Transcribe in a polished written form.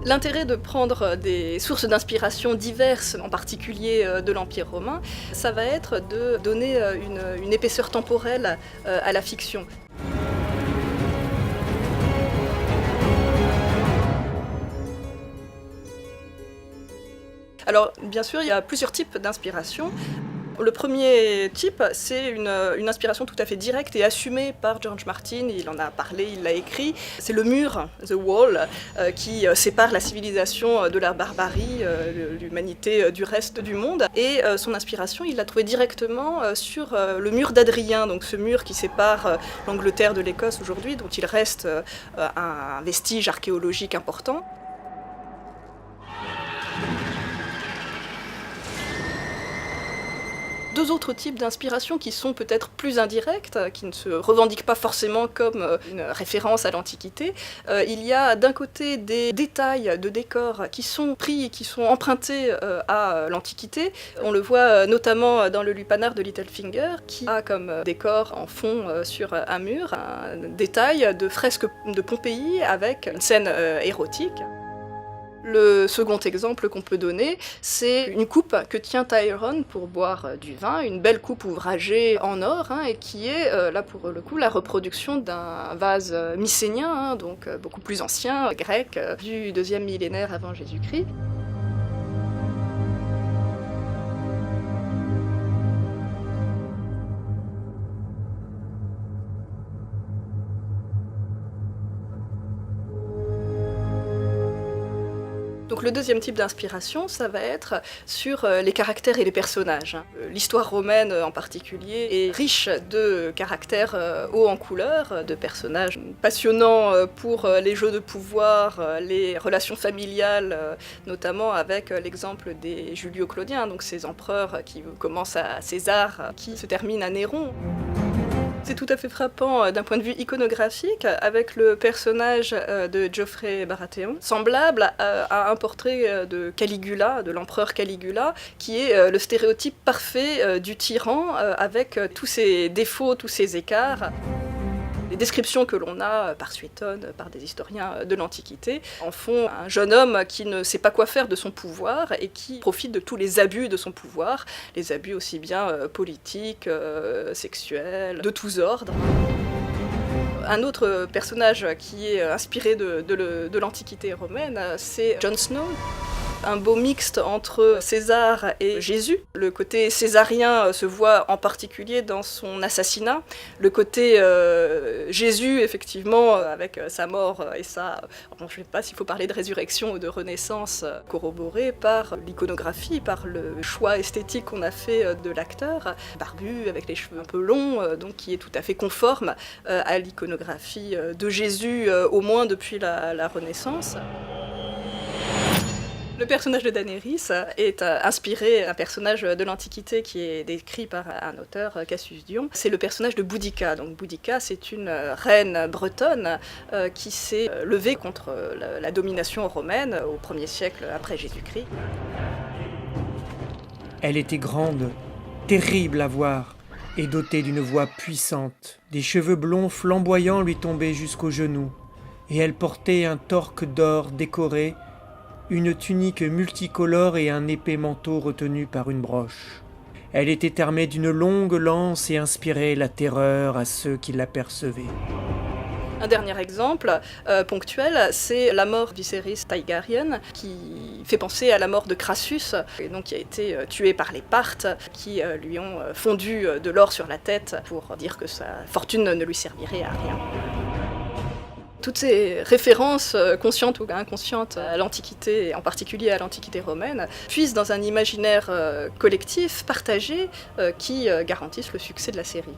L'intérêt de prendre des sources d'inspiration diverses, en particulier de l'Empire romain, ça va être de donner une épaisseur temporelle à la fiction. Alors, bien sûr, il y a plusieurs types d'inspiration. Le premier type, c'est une inspiration tout à fait directe et assumée par George Martin. Il en a parlé, il l'a écrit. C'est le mur, The Wall, qui sépare la civilisation de la barbarie, l'humanité du reste du monde. Et son inspiration, il l'a trouvée directement sur le mur d'Adrien, donc ce mur qui sépare l'Angleterre de l'Écosse aujourd'hui, dont il reste un vestige archéologique important. Deux autres types d'inspiration qui sont peut-être plus indirectes, qui ne se revendiquent pas forcément comme une référence à l'Antiquité. Il y a d'un côté des détails de décors qui sont pris et qui sont empruntés à l'Antiquité. On le voit notamment dans le lupanar de Littlefinger, qui a comme décor en fond sur un mur un détail de fresque de Pompéi avec une scène érotique. Le second exemple qu'on peut donner, c'est une coupe que tient Tyrone pour boire du vin, une belle coupe ouvragée en or, et qui est, là pour le coup, la reproduction d'un vase mycénien, donc beaucoup plus ancien, grec, du 2e millénaire avant Jésus-Christ. Donc le deuxième type d'inspiration, ça va être sur les caractères et les personnages. L'histoire romaine en particulier est riche de caractères hauts en couleur, de personnages passionnants pour les jeux de pouvoir, les relations familiales, notamment avec l'exemple des Julio-Claudiens, donc ces empereurs qui commencent à César, qui se terminent à Néron. C'est tout à fait frappant d'un point de vue iconographique avec le personnage de Geoffrey Baratheon, semblable à un portrait de Caligula, de l'empereur Caligula, qui est le stéréotype parfait du tyran avec tous ses défauts, tous ses écarts. Les descriptions que l'on a par Suétone, par des historiens de l'Antiquité, en font un jeune homme qui ne sait pas quoi faire de son pouvoir et qui profite de tous les abus de son pouvoir, les abus aussi bien politiques, sexuels, de tous ordres. Un autre personnage qui est inspiré de l'Antiquité romaine, c'est Jon Snow. Un beau mixte entre César et Jésus. Le côté césarien se voit en particulier dans son assassinat. Le côté Jésus, effectivement, avec sa mort et sa... je ne sais pas s'il faut parler de résurrection ou de renaissance, corroboré par l'iconographie, par le choix esthétique qu'on a fait de l'acteur, barbu, avec les cheveux un peu longs, donc qui est tout à fait conforme à l'iconographie de Jésus, au moins depuis la Renaissance. Le personnage de Daenerys est inspiré d'un personnage de l'Antiquité qui est décrit par un auteur, Cassius Dion. C'est le personnage de Boudica. Donc Boudica, c'est une reine bretonne qui s'est levée contre la domination romaine au 1er siècle après Jésus-Christ. Elle était grande, terrible à voir, et dotée d'une voix puissante. Des cheveux blonds flamboyants lui tombaient jusqu'aux genoux, et elle portait un torque d'or décoré, une tunique multicolore et un épais manteau retenu par une broche. Elle était armée d'une longue lance et inspirait la terreur à ceux qui l'apercevaient. Un dernier exemple ponctuel, c'est la mort de Viserys Targaryen, qui fait penser à la mort de Crassus, et donc qui a été tué par les Parthes, qui lui ont fondu de l'or sur la tête pour dire que sa fortune ne lui servirait à rien. Toutes ces références, conscientes ou inconscientes, à l'Antiquité, et en particulier à l'Antiquité romaine, puisent dans un imaginaire collectif, partagé, qui garantissent le succès de la série.